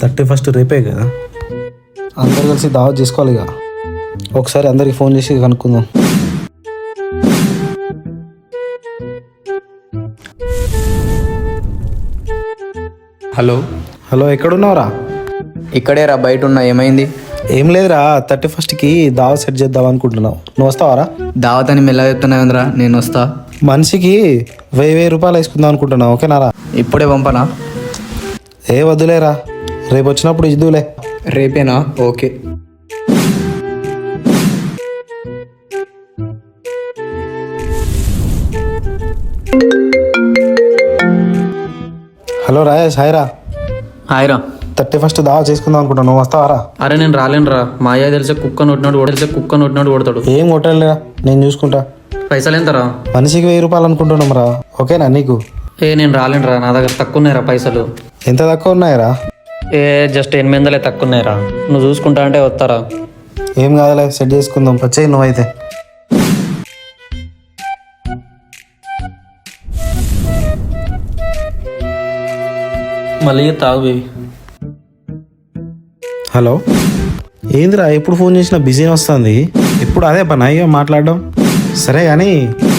31 రేపే కదా, అందరు కలిసి దావత్ చేసుకోవాలి ఇక. ఒకసారి అందరికి ఫోన్ చేసి కనుక్కుందాం. హలో హలో, ఎక్కడున్నావురా? ఇక్కడే రా, బయట ఉన్నా. ఏమైంది? ఏం లేదురా, 31కి దావత్ సెట్ చేద్దాం అనుకుంటున్నావు. నువ్వు వస్తావారా? దావత్ అని మెల్లగా చెప్తున్నావేంద్రా, నేను వస్తా. మనిషికి 1000 రూపాయలు వేసుకుందాం అనుకుంటున్నావు, ఓకేనారా? ఇప్పుడే పంపనా? ఏ వద్దులేరా, రేపు వచ్చినప్పుడు ఇద్దులే. రేపేనా? ఓకే. హలో రాయేష్, హాయ్రా. హాయ్ రా. 31 దావా చేసుకుందాం అనుకుంటున్నావు, నువ్వు వస్తావారా? అరే నేను రాలేనురా, మా అయ్య తెలిసే కుక్క నొట్టినాడు కొడతాడు. ఏం కొట్టాడులేరా, నేను చూసుకుంటా. పైసలు ఎంతరా? మనిషికి 1000 రూపాయలు అనుకుంటున్నాం రా, ఓకేనా నీకు? నేను రాలేనురా, నా దగ్గర తక్కువ ఉన్నాయిరా పైసలు. ఎంత తక్కువ ఉన్నాయిరా? జస్ట్ 800 తక్కువ ఉన్నాయిరా. నువ్వు చూసుకుంటా అంటే వస్తారా? ఏం కాదులే, సెట్ చేసుకుందాం. వచ్చేయి నువ్వైతే. మళ్ళీ తాగు బేబీ. హలో, ఏందిరా ఎప్పుడు ఫోన్ చేసినా బిజీ వస్తుంది. ఇప్పుడు అదే పని అయ్యో మాట్లాడడం. సరే కానీ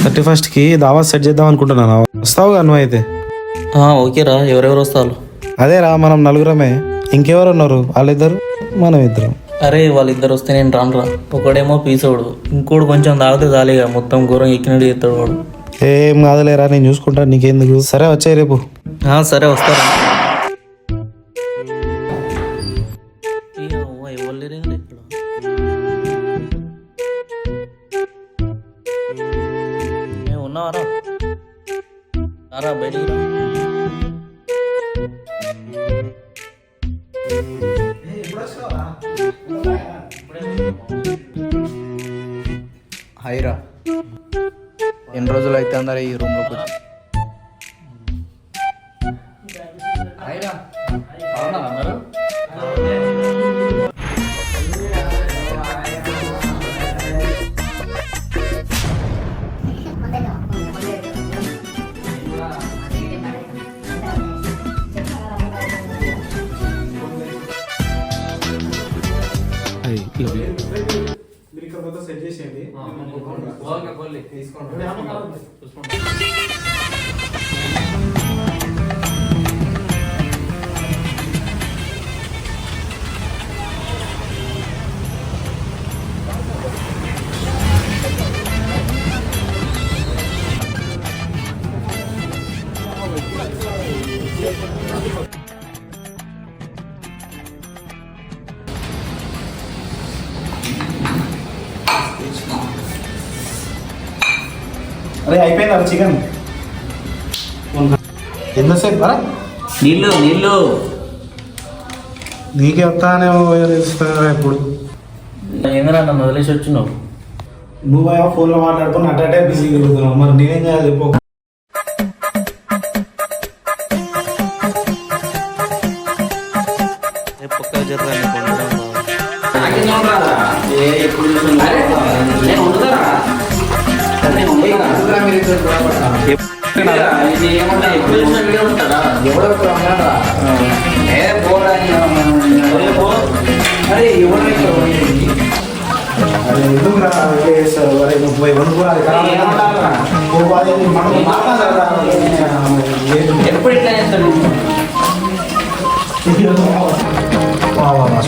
31కి దావత్ సెట్ చేద్దాం అనుకుంటున్నాను, వస్తావుగా నువ్వైతే? ఓకేరా. ఎవరెవరు వస్తారు? అదేరా, మనం నలుగురమే. ఇంకెవరు ఉన్నారు? వాళ్ళిద్దరు, మనం ఇద్దరం. అరే వాళ్ళిద్దరు వస్తే నేను రానురా. ఒకడేమో పీసోడు, ఇంకోడు కొంచెం తాగితే చాలేగా, మొత్తం ఘోరం ఎక్కినట్టు చేస్తాడు వాడు. ఏం కాదులేరా, నేను చూసుకుంటా, నీకెందుకు. సరే వచ్చాయి రేపు. సరే వస్తారా. ఉన్నావారా? రారా బయటికి రా. హాయ్రా. ఎన్ని రోజులు అయితే అందరూ ఈ రూమ్లోకి వచ్చి? హాయ్రా. బాగున్నారా అందరూ? అరే అయిపోయిందా చికెన్? ఎంతసేపు రా? నీళ్ళు నీకే వస్తానే ఇప్పుడు. ఏంద్రా నన్ను వదిలేసి వచ్చినావు? నువ్వు ఫోన్లో మాట్లాడుకుని అట్టే బిజీ తిరుగుతున్నావు, మరి నేనేం చేయాలి చెప్పు.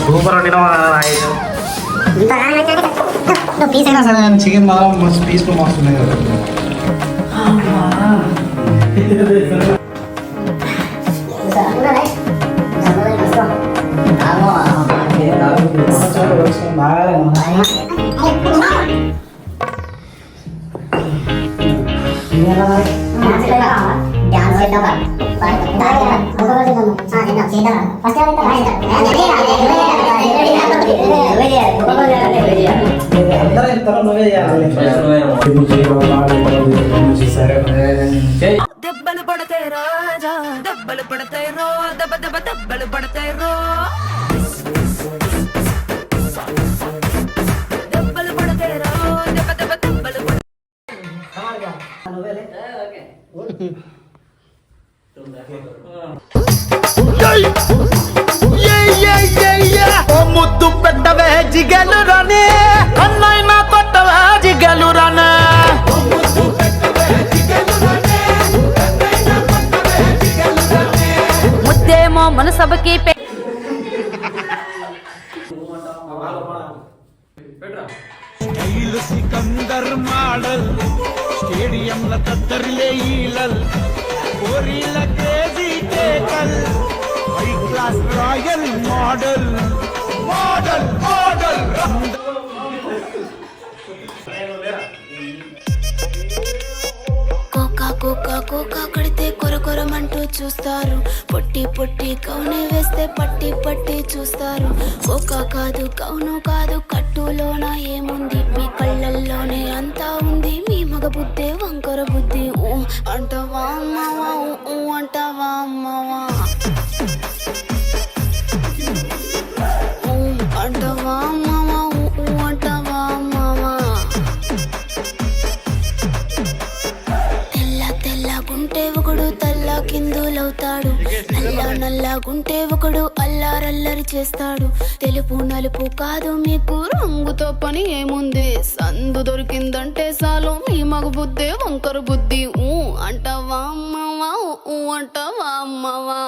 సూపర్ చికెన్ మాత్రం మస్తు పీస్లు మస్తున్నాయి కదా. దెబ్బలు పడతాయి రాజా, దెబ్బలు పడతాయి రో, దెబ్బ దెబ్బ దెబ్బలు పడతాయి రో, దెబ్బలు పడతాయి రో, దెబ్బ దెబ్బ దెబ్బలు ముద్దు పెట్టవే జిగలు రానే అన్నైనా కొట్టవే జిగలు రానే ముద్దేమో మనసభకి సికందర్ మోడల్ స్టేడియంల తద్దరిలే ఈలల్ కోరిల క్రేజీ టేకల్ high class royal model model model కోకా కోకా కోకా కడితే కొర కొరమంటూ చూస్తారు, పొట్టి పొట్టి కౌని వేస్తే పట్టి పట్టి చూస్తారు. కోకా కాదు కౌను కాదు కట్టులోన ఏముంది, మీ కళ్ళల్లోనే అంతా ఉంది, మీ మగ బుద్ధే వంకర బుద్ధి. ఊ అంటవా అమ్మవా, ఊ అంటవా అమ్మవా, ఊ అంటవా అమ్మవా, ఊ అంటవా అమ్మవా. తెల్ల తెల్లగుంటే ఒకడు తల్ల కిందులవుతాడు, నల్ల నల్లగుంటే ఒకడు అల్లారల్లరి చేస్తాడు. తెలుపు నలుపు కాదు మీకు రంగుతో పని ఏముంది, సందు దొరికిందంటే చాలు మీ మగ బుద్ధే వంకర బుద్ధి. ఊ అంటవా అమ్మవా, ఊ అంటవా అమ్మవా.